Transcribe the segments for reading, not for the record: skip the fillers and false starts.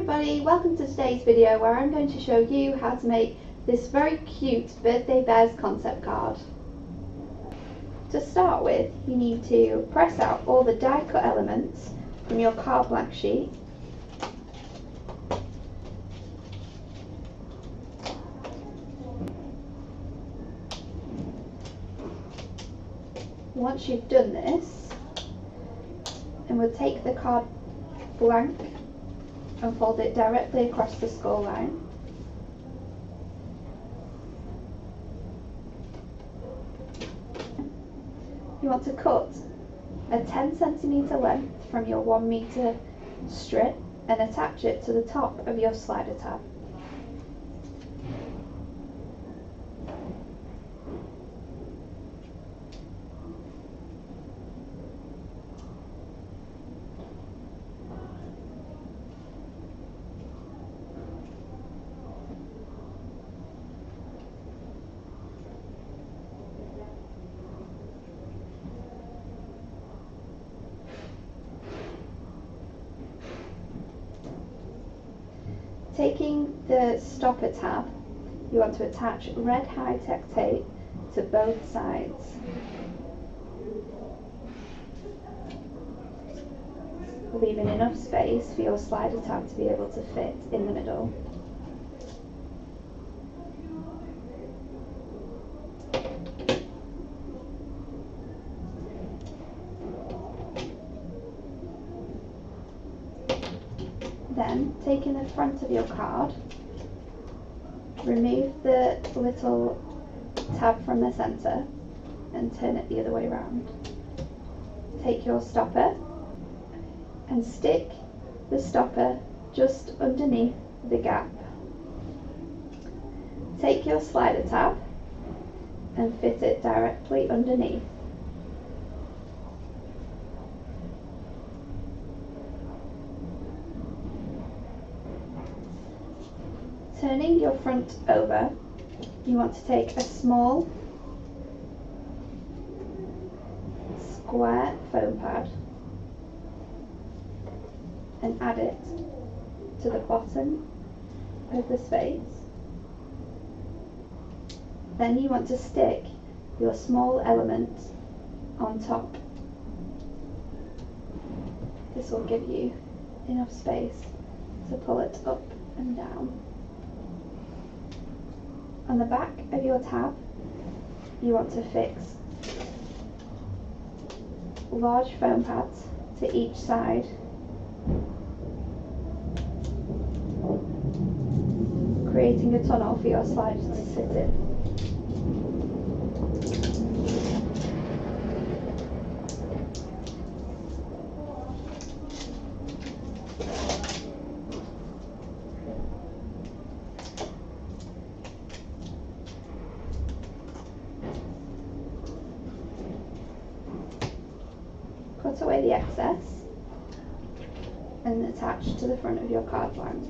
everybody, welcome to today's video where I'm going to show you how to make this very cute birthday bears concept card. To start with, you need to press out all the die cut elements from your card blank sheet. Once you've done this, and we'll take the card blank and fold it directly across the skull line. You want to cut a 10cm length from your 1 meter strip and attach it to the top of your slider tab. Taking the stopper tab, you want to attach red high-tech tape to both sides. Leaving enough space for your slider tab to be able to fit in the middle. Then, taking the front of your card, remove the little tab from the centre and turn it the other way around. Take your stopper and stick the stopper just underneath the gap. Take your slider tab and fit it directly underneath. Turning your front over, you want to take a small square foam pad and add it to the bottom of the space. Then you want to stick your small element on top. This will give you enough space to pull it up and down. On the back of your tab, you want to fix large foam pads to each side, creating a tunnel for your slider to sit in. Cut away the excess and attach to the front of your card blank.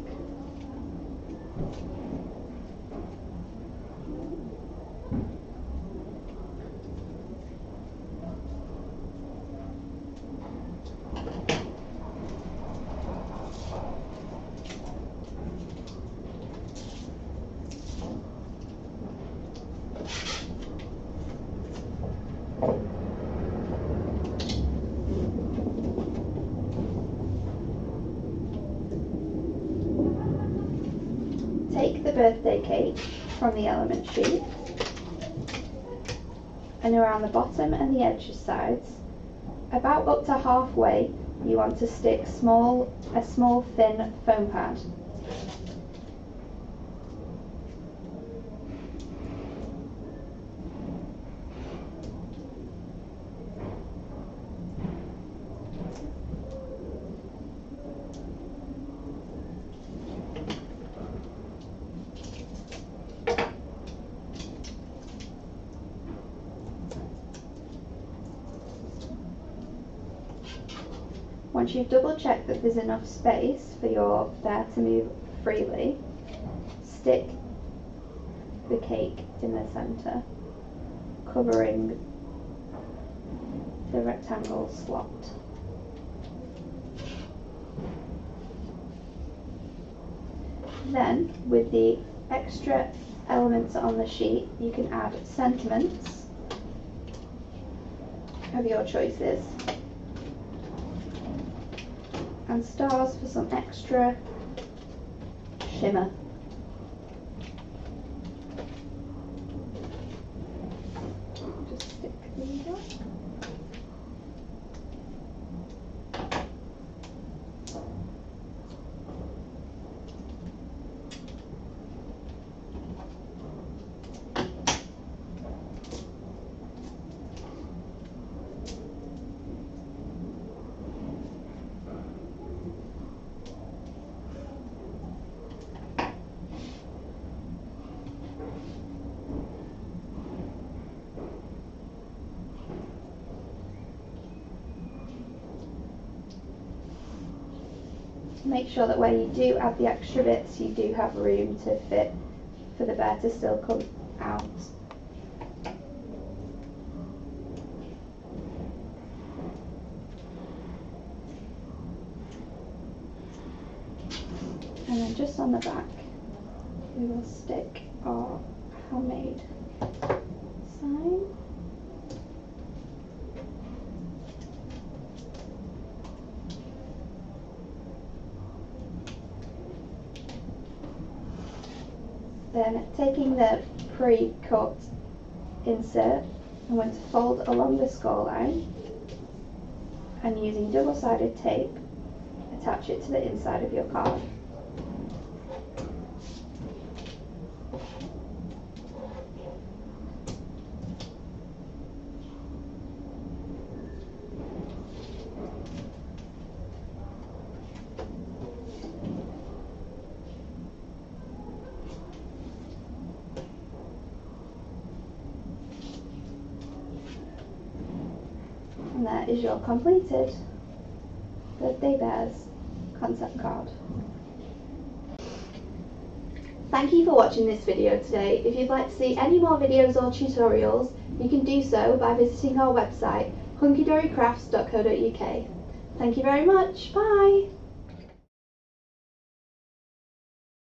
Take the birthday cake from the element sheet and around the bottom and the edge sides, about up to halfway, you want to stick a small thin foam pad. Once you've double checked that there's enough space for your bear to move freely, stick the cake in the centre, covering the rectangle slot. Then, with the extra elements on the sheet, you can add sentiments of your choices and stars for some extra shimmer. Just stick these on. Make sure that where you do add the extra bits, you do have room to fit for the bear to still come out. And then just on the back, we will stick our handmade sign. Then taking the pre-cut insert, I'm going to fold along the score line and using double-sided tape, attach it to the inside of your card. And that is your completed Birthday Bears concept card. Thank you for watching this video today. If you'd like to see any more videos or tutorials, you can do so by visiting our website hunkydorycrafts.co.uk. Thank you very much. Bye!